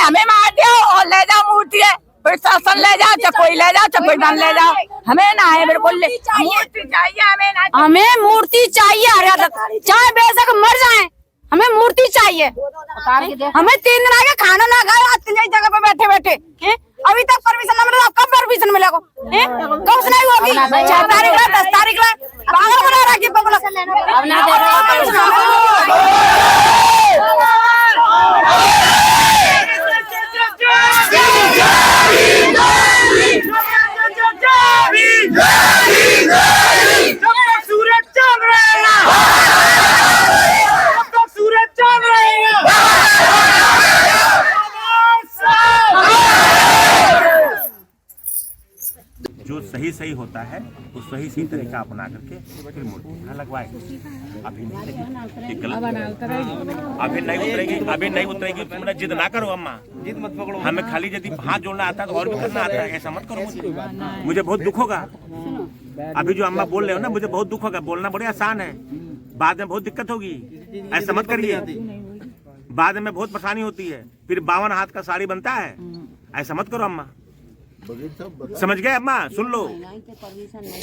हमें मार दिया और ले जाओ मूर्ति है, प्रशासन ले जाओ, चाहे कोई ले जाओ, चाहे कोई बन ले जाओ, हमें ना है बिल्कुल मूर्ति चाहिए, हमें मूर्ति चाहिए, चाहे बेशक मर जाए, हमें मूर्ति चाहिए। हमें 3 दिन आगे खाना ना खाए, आज 3 जगह पे बैठे बैठे अभी तक परमिशन ना मिला। कब परमिशन मिलेगा? कब सुनाई होगी? 6 तारीख ला, 10 तारीख ला, पागल बना रखी जो सही होता है वो सही तरीका अपना करके फिर मूर्ति यहाँ लगवाए। अभी नहीं लगेगी, ये गलत अभी नहीं उतरेगी। तुमने जिद ना करो अम्मा, जिद मत पकड़ो। हमें खाली यदि हाथ जोड़ना आता है तो और भी करना आता है, ऐसा मत करो। मुझे बहुत दुख होगा। अभी जो अम्मा बोल रहे हो ना, मुझे बहुत दुख होगा। बोलना बड़े आसान है, बाद में बहुत दिक्कत होगी, ऐसा मत करिए। बाद में बहुत परेशानी होती है, फिर 52 हाथ का साड़ी बनता है, ऐसा मत करो अम्मा। समझ गए अम्मा? सुन लो,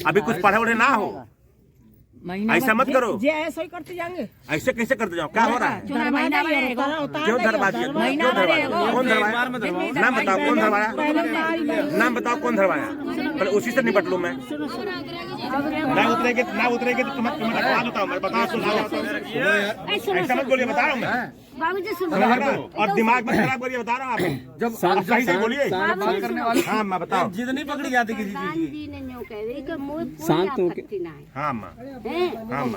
अभी कुछ पढ़े उड़े ना हो, ऐसा मत करो। ऐसे ही करते जाएंगे, ऐसे कैसे करते जाओ? क्या हो रहा है? क्यों धरवाया? कौन धरवाया? नाम बताओ, कौन धरवाया? नाम बताओ, कौन धरवाया? पहले उसी से निपट लूं मैं। ना उतरेगी तो तुम्हें रखवा देता हूँ मैं। बताओ, ऐसा मत बोलिए, बता रहा हूँ मैं। और दिमाग में खराब करिए, बता रहा हूँ आप। जब सही से बोलिए। हाँ माँ बताओ। जिद नहीं पकड़ी जाती किसी चीज की। शांत होके। हाँ माँ,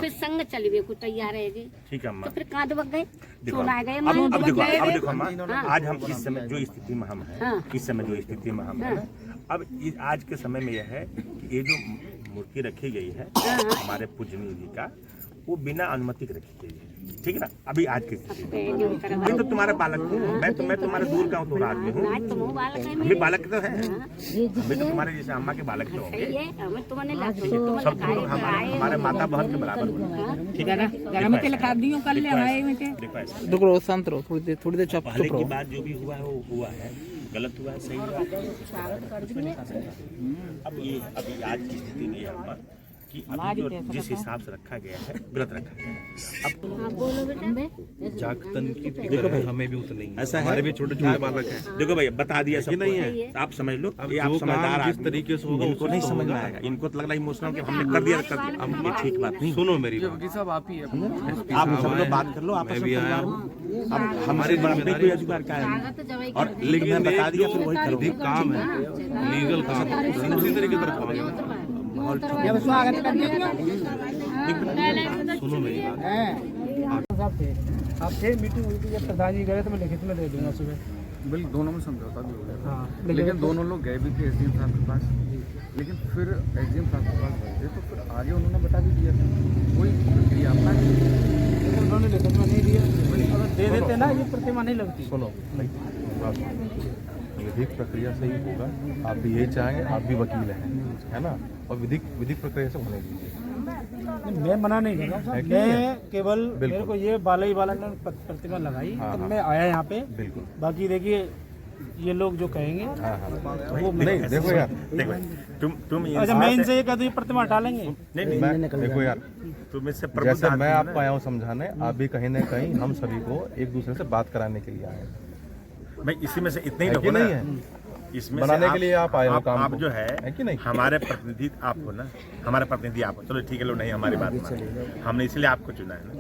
फिर संग चली को तैयार रहेगी। ठीक है अम्मा। तो फिर कहाँ दबक गए? अब देखो अम्मा, आज हम इस समय जो स्थिति में हम हैं, इस समय जो स्थिति में हम हैं, अब आज के समय में यह है कि ये जो मूर्ति रखी गई है हमारे पूजनीय जी का, वो बिना अनुमति के रखी गई है। ठीक है ना? अभी आज की स्थिति में ये तो तुम्हारा बालक हूँ मैं, तुम्हारे दूर का हूँ, तो आदमी हूँ। अभी बालक तो है, अभी तो तुम्हारे जैसे अम्मा के बालक तो होंगे। सब लोग हमारे माता बहन के बराबर। ठीक है ना? देखो शांत रहो, थोड़ी देर चुप पहले की बात जो भी हुआ है वो हुआ है, गलत हुआ है, सही हुआ है। अब ये अभी आज की स्थिति में अम्मा कि अभी जो जिस हिसाब से रखा गया है गलत रखा गया है। अब जागतन की फिक्र है, हमें भी उतनी ऐसा है, हमारे भी छोटे बालक हैं। देखो भैया बता दिया सब नहीं है, आप समझ लो। अब आप समझदार जिस तरीके से होगा इनको नहीं समझ में आएगा। इनको तो लग रहा है इमोशनल कि हमने कर दिया। अब ये ठीक बात नहीं। सुनो मेरी साहब, आप ही आप सब लोग बात कर लो, आप भी आया हूँ। अब हमारे कोई अधिकार का है, और लेकिन मैं बता दिया फिर वही करो। काम है, लीगल काम है, उसी तरीके से रखवाएंगे। सुनो मेरी बात, आप थे मीटिंग हुई थी जब प्रधान जी गए, तो मैं लिखित में दे दूंगा सुबह। बिल्कुल, दोनों में समझौता भी हो गया। हाँ, लेकिन दोनों लोग गए भी थे एसडीएम साहब के पास, लेकिन फिर एसडीएम साहब के पास गए थे तो फिर आगे उन्होंने बता भी दिया था कोई प्रक्रिया अपना उन्होंने लिखित में नहीं दिया। अगर दे देते ना, ये प्रतिमा नहीं लगती। सुनो विधिक प्रक्रिया से ही होगा। आप भी यही चाहेंगे, आप भी वकील हैं, है ना? और विधिक प्रक्रिया से होने दीजिए। मैं मना नहीं कर रहा हूँ, मैं केवल मेरे को ये बाला ने प्रतिमा लगाई, तो मैं आया यहाँ पे। बिल्कुल, बाकी देखिए ये लोग जो कहेंगे वो नहीं। देखो यार, तुम अच्छा, मैं इनसे ये कहती प्रतिमा हटा लेंगे। नहीं, देखो यार, तुम इससे जैसे मैं आपको आया हूँ समझाने, आप भी कहीं ना कहीं हम सभी को एक दूसरे से बात कराने के लिए आए। भाई इसी में से इतने ही नहीं है, इसमें बनाने के लिए आप आए हो काम आप को, जो है कि नहीं? हमारे प्रतिनिधि आप हो ना, हमारे प्रतिनिधि आप हो। चलो ठीक है, लो नहीं हमारी बात माने, हमने इसलिए आपको चुना है ना।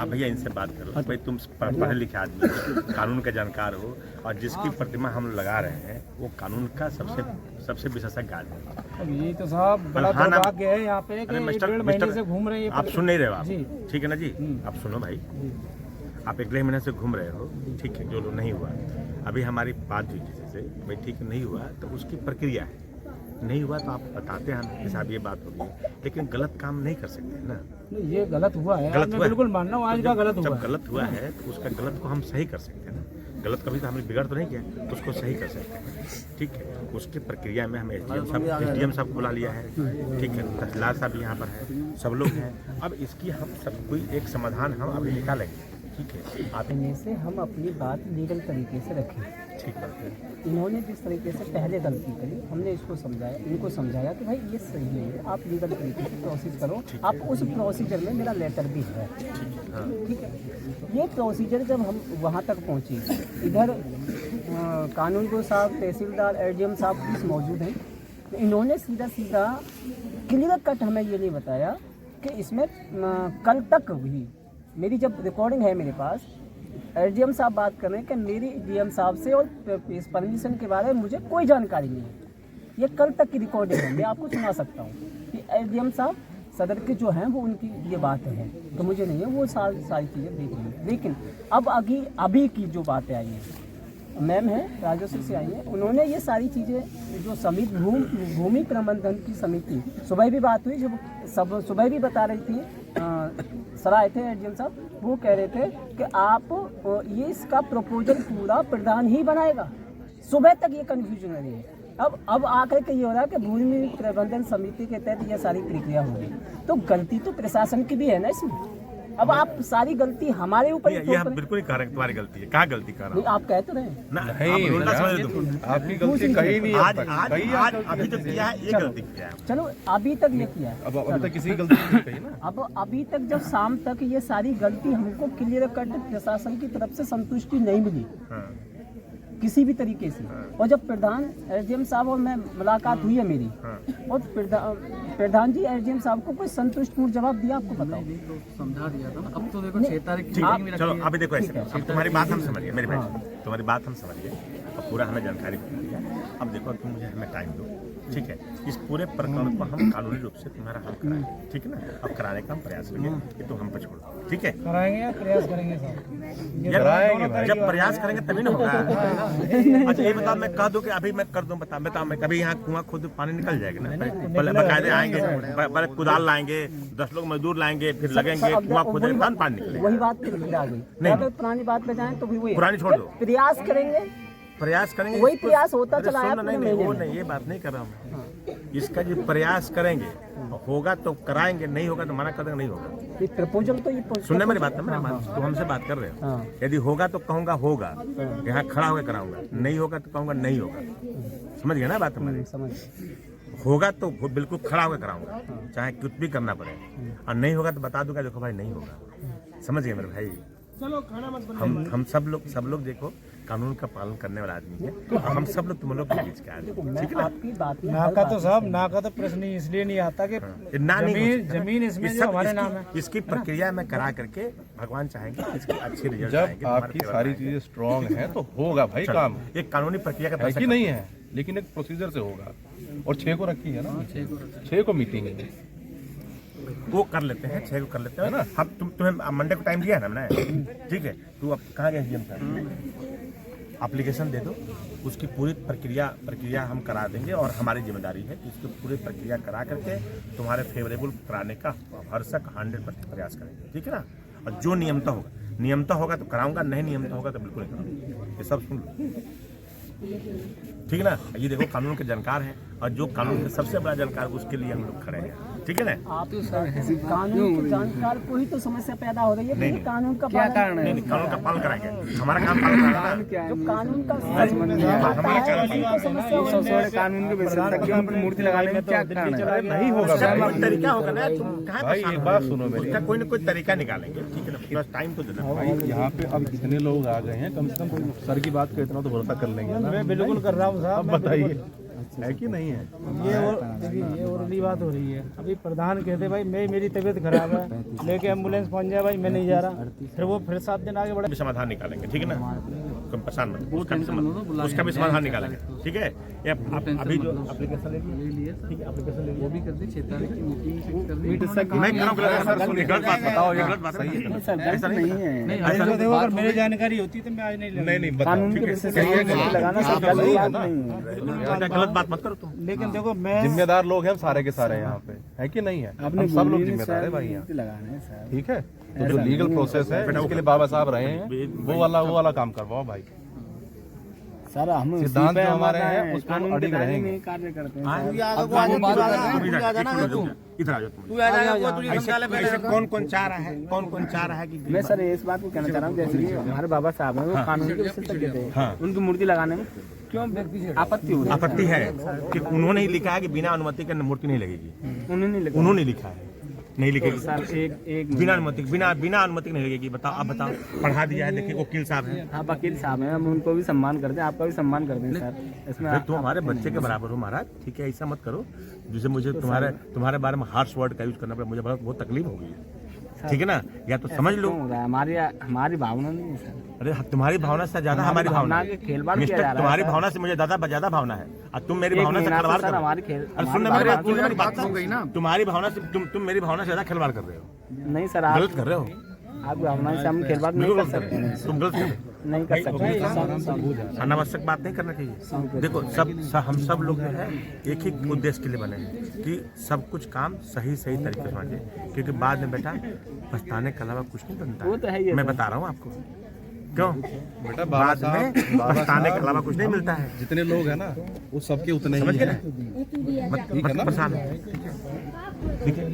आप भैया इनसे बात करो। भाई तुम पढ़े लिखे आदमी हो, कानून के जानकार हो, और जिसकी प्रतिमा हम लगा रहे हैं वो कानून का सबसे विशेषज्ञ आदमी है। अब ये तो साहब बड़ा दुर्भाग्य है यहाँ पे कि 1.5 महीने से घूम रहे हैं। आप सुन नहीं रहे हो आप? ठीक है ना जी, आप सुनो भाई, आप 1.5 महीने से घूम रहे हो, ठीक है, जो नहीं हुआ अभी हमारी बात हुई जैसे भाई ठीक नहीं हुआ तो उसकी प्रक्रिया है, नहीं हुआ तो आप बताते हैं हम साहब ये बात होगी, लेकिन गलत काम नहीं कर सकते ना। ये गलत हुआ है, गलत हुआ, बिल्कुल मानना हूं आज का गलत हुआ। जब गलत हुआ है तो उसका गलत को हम सही कर सकते हैं ना। गलत कभी तो हमने बिगाड़ तो नहीं किया, उसको सही कर सकते हैं। ठीक है, उसकी प्रक्रिया में हम एसडीएम साहब बुला लिया है। ठीक है, तहसीलदार साहब यहाँ पर है, सब लोग हैं। अब इसकी हम सब कोई एक समाधान हम अभी निकालेंगे। ठीक है आप से हम अपनी बात लीगल तरीके से रखें। ठीक बात है। इन्होंने जिस तरीके से पहले गलती करी, हमने इसको समझाया, इनको समझाया कि भाई ये सही नहीं है, आप लीगल तरीके से प्रोसेस करो। आप उस प्रोसीजर में मेरा लेटर भी है, ठीक है। ये प्रोसीजर जब हम वहाँ तक पहुँचे, इधर कानूनगो साहब, तहसीलदार, एडीएम साहब भी मौजूद हैं, तो इन्होंने सीधा सीधा क्लियर कट हमें ये नहीं बताया कि इसमें कल तक भी मेरी जब रिकॉर्डिंग है मेरे पास, एडीएम साहब बात कर रहे हैं कि मेरी डीएम साहब से और इस परमिशन के बारे में मुझे कोई जानकारी नहीं है। ये कल तक की रिकॉर्डिंग है, मैं आपको सुना सकता हूँ कि एडीएम साहब सदर के जो हैं वो उनकी ये बात है, तो मुझे नहीं है, वो सारी चीज़ें देख रही हैं। लेकिन अब अभी की जो बातें आई हैं, मैम है राजस्व से आई हैं, उन्होंने ये सारी चीज़ें जो समिति भूमि प्रबंधन की समिति, सुबह भी बात हुई, जब सब सुबह भी बता रही थी, सर आए थे एडीएम साहब, वो कह रहे थे कि आप ये इसका प्रपोजल पूरा प्रधान ही बनाएगा। सुबह तक ये कन्फ्यूजन रही है। अब आकर के ये हो रहा है कि भूमि प्रबंधन समिति के तहत ये सारी प्रक्रिया होगी, तो गलती तो प्रशासन की भी है ना इसमें। अब आप सारी गलती हमारे ऊपर ये हम बिल्कुल नहीं कह रहे तुम्हारी गलती है। कहाँ गलती कर रहा हूँ? आप कह तो रहे हैं ना, आप उल्टा समझ लो। आपकी गलती कहीं नहीं है। आज अभी जो किया है ये गलती किया है। चलो अभी तक ये किया है, अब अभी तक किसी की गलती नहीं कही ना। अब अभी तक जब शाम तक ये सारी गलती हमको क्लियर कट प्रशासन की तरफ से संतुष्टि नहीं मिली किसी भी तरीके से, और जब प्रधान एसडीएम साहब और मैं मुलाकात हुई है मेरी, और प्रधान जी एसडीएम साहब को कोई संतुष्टिपूर्ण जवाब दिया, आपको बताओ। तो समझा दिया था ना, अब तो देखो 6 तारीख की मीटिंग भी रखी चलो है। अभी देखो ऐसे, अब तुम्हारी बात हम समझ गए, मेरी भाई तुम्हारी बात हम समझ गए, अब पूरा हमें जानकारी मिल गई है। अब देखो तुम मुझे हमें टाइम दो, ठीक है। इस पूरे प्रकरण को हम कानूनी रूप से तुम्हारा हल कराएंगे, ठीक है ना। अब कराने का हम प्रयास करेंगे कि तुम हम पर छोड़ो, ठीक है। कराएंगे या प्रयास करेंगे साहब? जब प्रयास करेंगे तभी ना होगा। अच्छा ये बताओ, मैं कह दूं कि अभी मैं कर दूं, बता मैं कभी यहाँ कुआं खुद पानी निकल जाएगा ना, पहले बकायदे आएंगे, पहले कुदाल लाएंगे, 10 लोग मजदूर लाएंगे, फिर लगेंगे, कुआं खोदेंगे, पानी निकलेगा। वही बात फिर आ गई। अगर पुरानी बात पे जाएं तो भी वही पुरानी छोड़ दो, प्रयास करेंगे, वही प्रयास होता चला आया। नहीं वो नहीं, ये बात नहीं कर रहा हूँ। इसका जो प्रयास करेंगे, होगा तो कराएंगे, नहीं होगा तो मना कर देंगे, नहीं होगा। प्रपोजल तो ये सुनने मेरी बात ना, तो हमसे बात कर रहे हो। यदि होगा तो कहूँगा होगा, यहाँ खड़ा होकर कराऊंगा, नहीं होगा तो कहूँगा नहीं होगा। समझ गए ना बात हमारी? समझ। होगा तो बिल्कुल खड़ा होकर कराऊंगा, चाहे कुछ भी करना पड़े, और नहीं होगा तो बता दूंगा देखो भाई नहीं होगा। समझ गए मेरे भाई? हम सब लोग देखो कानून का पालन करने वाला आदमी है, तो हम सब लोग तुम लोग के बीच के आदमी, ठीक है ना। ना का तो साहब, ना का तो प्रश्न इसलिए नहीं आता कि जमीन इसमें जो हमारे नाम है। इसकी प्रक्रिया में करा करके भगवान चाहेंगे इसकी अच्छी रिजल्ट जब आएंगे। आपकी सारी चीजें स्ट्रांग हैं तो होगा भाई काम। एक कानूनी प्रक्रिया का है कि नहीं है, लेकिन एक प्रोसीजर से होगा। और 6 को रखी है ना, 6 को मीटिंग है, वो कर लेते हैं, 6 को कर लेते हैं ना। हम तुम्हें मंडे को टाइम दिया है ना मैंने, ठीक है। तू अब कहाँ गया डीएम साहब? एप्लीकेशन दे दो, उसकी पूरी प्रक्रिया हम करा देंगे, और हमारी जिम्मेदारी है कि इसकी पूरी प्रक्रिया करा करके तुम्हारे फेवरेबल कराने का भरसक 100% प्रयास करेंगे, ठीक है ना। और जो नियमता होगा तो कराऊंगा, नहीं नियमता होगा तो बिल्कुल नहीं कराऊंगा। ये सब सुन लो, ठीक है ना। ये देखो कानून के जानकार हैं, और जो कानून के सबसे बड़ा जानकार उसके लिए हम लोग खड़े हैं, ठीक है ना। आप कानून के जानकार को ही तो समस्या पैदा हो रही है। नहीं, कानून का क्या कारण है? नहीं, कानून का पालन कराएंगे, हमारा काम पालन कराना। जो कानून का कानून के विषय मूर्ति लगाने में क्या कारण है? नहीं होगा कोई तरीका होगा ना, तुम कहाँ भाई। एक बात सुनो मेरी, उसका कोई ना कोई तरीका निकालेंगे, ठीक है ना। बस टाइम तो देना भाई। यहाँ पे अब इतने लोग आ गए हैं, कम से कम सर की बात का इतना तो भरोसा कर लेंगे ना। मैं बिल्कुल कर रहा हूँ साहब। अब बताइए है कि नहीं है? ये और अगली बात हो रही है। अभी प्रधान कहते भाई मेरी तबीयत खराब है, लेके एम्बुलेंस पहुंच जाए, भाई मैं नहीं जा रहा। फिर वो 7 दिन आगे बढ़े। समाधान निकालेंगे, ठीक है ना। तुम परेशान मत, उसका भी समाधान निकालेंगे, ठीक है। ये अभी जो एप्लीकेशन ले लिए, ठीक है, एप्लीकेशन ले वो भी कर दी। 6 तारीख की मीटिंग मैं करूँगा सर, सुनिए गलत बात बताओ, ये गलत बात सही है, ऐसा नहीं है। ऐसा देखो, अगर मेरी जानकारी होती तो मैं आज नहीं कानून के विषय से लगाना गलत बात मत करो तुम। लेकिन देखो, मैं जिम्मेदार लोग हैं सारे के सारे यहाँ पे, है कि नहीं है? हम सब लोग जिम्मेदार है भाई यहाँ, ठीक है। तो जो लीगल प्रोसेस है, इसके लिए बाबा साहब रहे हैं, वो वाला काम करवाओ भाई। सर हम उसी सिद्धांत पे जो हमारे हमारा हैं, उस पर कानून के अडिग दायरे रहेंगे। में कार्य करते हैं हाँ? सर। इधर आ जाओ तुम। ऐसे कौन कौन चाह रहा है, कौन कौन चाह रहा है कि मैं सर इस बात को कहना चाह रहा हूँ, जैसे कि हमारे बाबा साहब हैं, वो कानून के विशेषज्ञ थे, हाँ। उनकी मूर्ति लगाने में क्यों आपत्ति हो रही है? आपत्ति है कि उन्होंने ही लिखा है कि बिना अनुमति के मूर्ति नहीं लगेगी। उन्होंने लिखा उन्होंने लिखा है, नहीं लिखेगी सर एक बिना अनुमति, बिना अनुमति नहीं लगेगी। बताओ, आप बताओ। पढ़ा दिया है, देखिए वकील साहब हैं। हाँ वकील साहब हैं, हम उनको भी सम्मान करते हैं, आपका भी सम्मान करते हैं सर। इसमें अरे तुम हमारे बच्चे के बराबर हो महाराज, ठीक है, ऐसा मत करो जिसे मुझे तुम्हारे बारे में हार्श वर्ड का यूज करना पड़ा, मुझे बहुत तकलीफ हो गई, ठीक है ना। या तो समझ लो, क्यों हो रहा है? हमारी भावना नहीं है सर। अरे तुम्हारी भावना से ज्यादा हमारी भावना के खिलवाड़ किया मिस्टर, जा रहा है तुम्हारी सर। भावना से मुझे ज्यादा भावना है, और तुम मेरी एक भावना से महीना खिलवाड़ से कर सर रहे हो। हमारी अरे सुनना मेरी बात, सुनना मेरी बात हो गई ना। तुम्हारी भावना से तुम मेरी भावना से ज्यादा खिलवाड़ कर रहे हो, नहीं सर, आप गलत कर रहे हो, आप भावना से हम खिलवाड़ नहीं कर सकते हैं। तुम गलत कर रहे हो। नहीं कर सकते। अनावश्यक बात नहीं करना चाहिए। देखो हम सब लोग जो है एक ही उद्देश्य के लिए बने हैं कि सब कुछ काम सही तरीके से होना चाहिए, क्योंकि बाद में बेटा पछताने के अलावा कुछ नहीं बनता वो तो है ही है मैं सर। बता रहा हूँ आपको, क्यों बेटा बाबा बाद में साहब पछताने के अलावा कुछ नहीं मिलता है। जितने लोग हैं ना वो सबके उतने समझ ही गए हैं। ना? ठीक है ना? परेशान है, ठीक है।